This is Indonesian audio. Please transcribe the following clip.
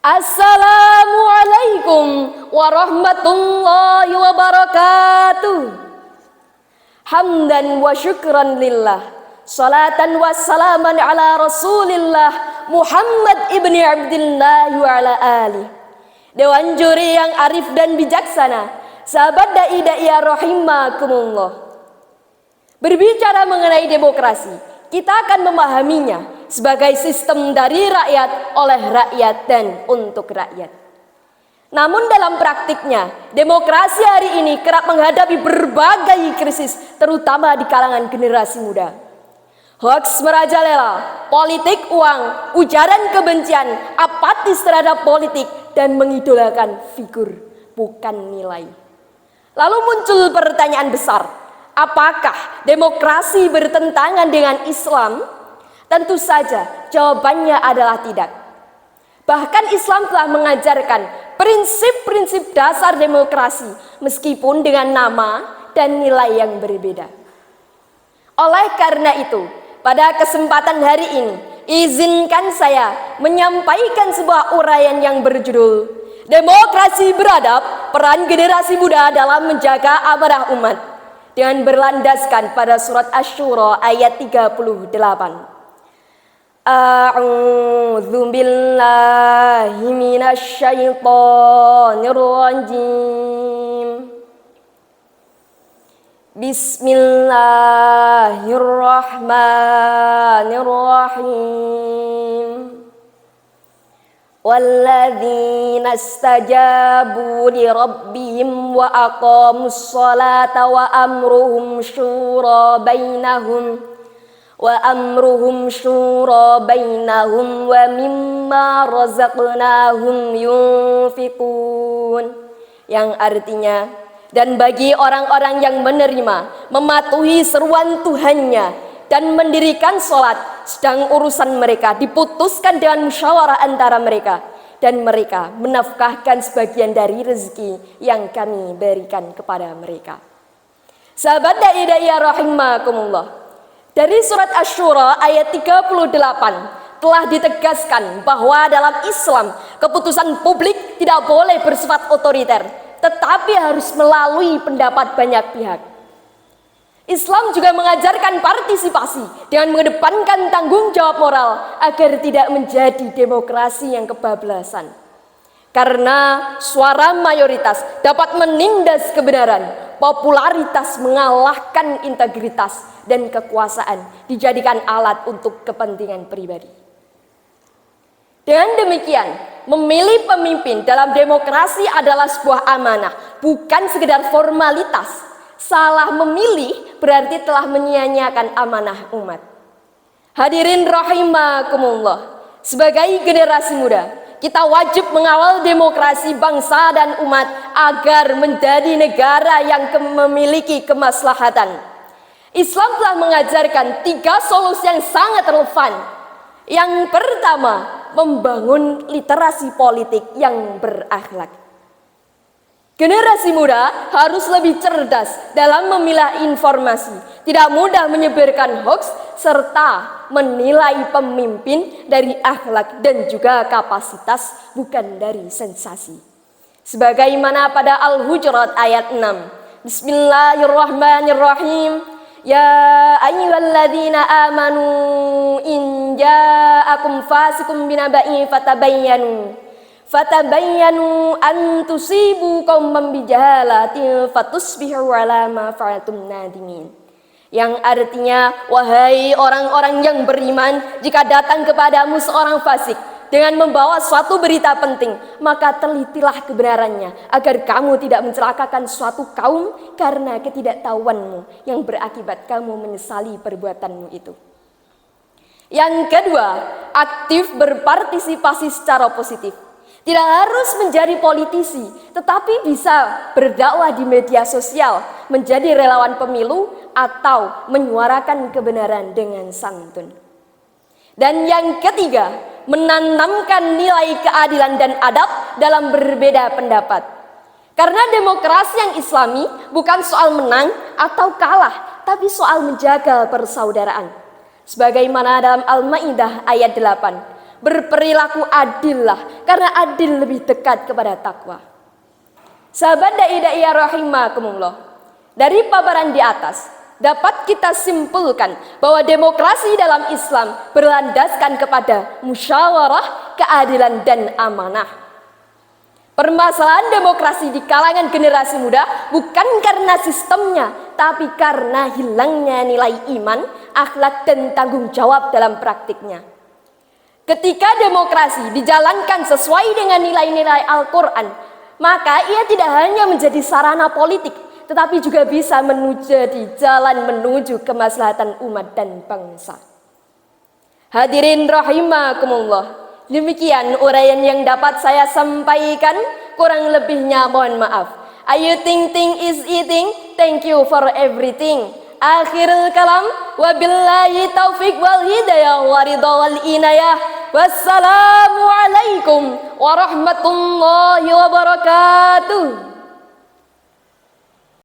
Assalamualaikum warahmatullahi wabarakatuh. Hamdan wa syukran lillah, salatan wa salaman ala rasulillah Muhammad ibni Abdillah wa ala alih. Dewan juri yang arif dan bijaksana, sahabat da'i ya rahimakumullah. Berbicara mengenai demokrasi, kita akan memahaminya sebagai sistem dari rakyat, oleh rakyat, dan untuk rakyat. Namun dalam praktiknya, demokrasi hari ini kerap menghadapi berbagai krisis, terutama di kalangan generasi muda. Hoaks merajalela, politik uang, ujaran kebencian, apatis terhadap politik, dan mengidolakan figur, bukan nilai. Lalu muncul pertanyaan besar, apakah demokrasi bertentangan dengan Islam? Tentu saja jawabannya adalah tidak. Bahkan Islam telah mengajarkan prinsip-prinsip dasar demokrasi meskipun dengan nama dan nilai yang berbeda. Oleh karena itu, pada kesempatan hari ini, izinkan saya menyampaikan sebuah uraian yang berjudul Demokrasi Beradab, Peran Generasi Muda dalam Menjaga Amanah Umat, dengan berlandaskan pada surat Asy-Syura ayat 38. A'udzu billahi minasy syaithanir rajim. Bismillahirrahmanirrahim. Walladzina istajabu li rabbihim wa aqamus sholata wa amruhum syura bainahum wa mimma razaqnahum yunfiqun, yang artinya, dan bagi orang-orang yang menerima, mematuhi seruan Tuhannya dan mendirikan sholat, sedang urusan mereka diputuskan dengan musyawarah antara mereka, dan mereka menafkahkan sebagian dari rezeki yang kami berikan kepada mereka. Sahabat da'i ya rahimakumullah, dari surat Asy-Syura ayat 38 telah ditegaskan bahwa dalam Islam keputusan publik tidak boleh bersifat otoriter, tetapi harus melalui pendapat banyak pihak. Islam juga mengajarkan partisipasi dengan mengedepankan tanggung jawab moral agar tidak menjadi demokrasi yang kebablasan. Karena suara mayoritas dapat menindas kebenaran, popularitas mengalahkan integritas, dan kekuasaan dijadikan alat untuk kepentingan pribadi. Dengan demikian, memilih pemimpin dalam demokrasi adalah sebuah amanah, bukan sekedar formalitas. Salah memilih berarti telah menyia-nyiakan amanah umat. Hadirin rahimakumullah, sebagai generasi muda, kita wajib mengawal demokrasi bangsa dan umat agar menjadi negara yang memiliki kemaslahatan. Islam telah mengajarkan 3 solusi yang sangat relevan. Yang pertama, membangun literasi politik yang berakhlak. Generasi muda harus lebih cerdas dalam memilah informasi, tidak mudah menyebarkan hoaks, serta menilai pemimpin dari akhlak dan juga kapasitas, bukan dari sensasi. Sebagaimana pada Al-Hujurat ayat 6. Bismillahirrahmanirrahim. Ya ayyuhalladzina amanu in ja'akum fasiqun binaba'in fatabayyanu an tusibu qauman bijahalatin fatusbihu ala ma fa'altum nadimin. Yang artinya, wahai orang-orang yang beriman, jika datang kepadamu seorang fasik dengan membawa suatu berita penting, maka telitilah kebenarannya agar kamu tidak mencelakakan suatu kaum karena ketidaktahuanmu yang berakibat kamu menyesali perbuatanmu itu. Yang kedua, aktif berpartisipasi secara positif. Tidak harus menjadi politisi, tetapi bisa berdakwah di media sosial, menjadi relawan pemilu, atau menyuarakan kebenaran dengan santun. Dan yang ketiga, menanamkan nilai keadilan dan adab dalam berbeda pendapat. Karena demokrasi yang islami bukan soal menang atau kalah, tapi soal menjaga persaudaraan. Sebagaimana dalam Al-Maidah ayat 8. Berperilaku adillah, karena adil lebih dekat kepada takwa. Sahabat dai-dai rahimakumullah, dari paparan di atas dapat kita simpulkan bahwa demokrasi dalam Islam berlandaskan kepada musyawarah, keadilan, dan amanah. Permasalahan demokrasi di kalangan generasi muda bukan karena sistemnya, tapi karena hilangnya nilai iman, akhlak, dan tanggung jawab dalam praktiknya. Ketika demokrasi dijalankan sesuai dengan nilai-nilai Al-Quran, maka ia tidak hanya menjadi sarana politik, tetapi juga bisa menjadi jalan menuju kemaslahatan umat dan bangsa. Hadirin rahimakumullah, demikian uraian yang dapat saya sampaikan, kurang lebihnya mohon maaf. Ayu ting ting is eating, thank you for everything. Akhirul kalam, wabillahi taufiq wal hidayah waridha wal inayah. Wassalamualaikum warahmatullahi wabarakatuh.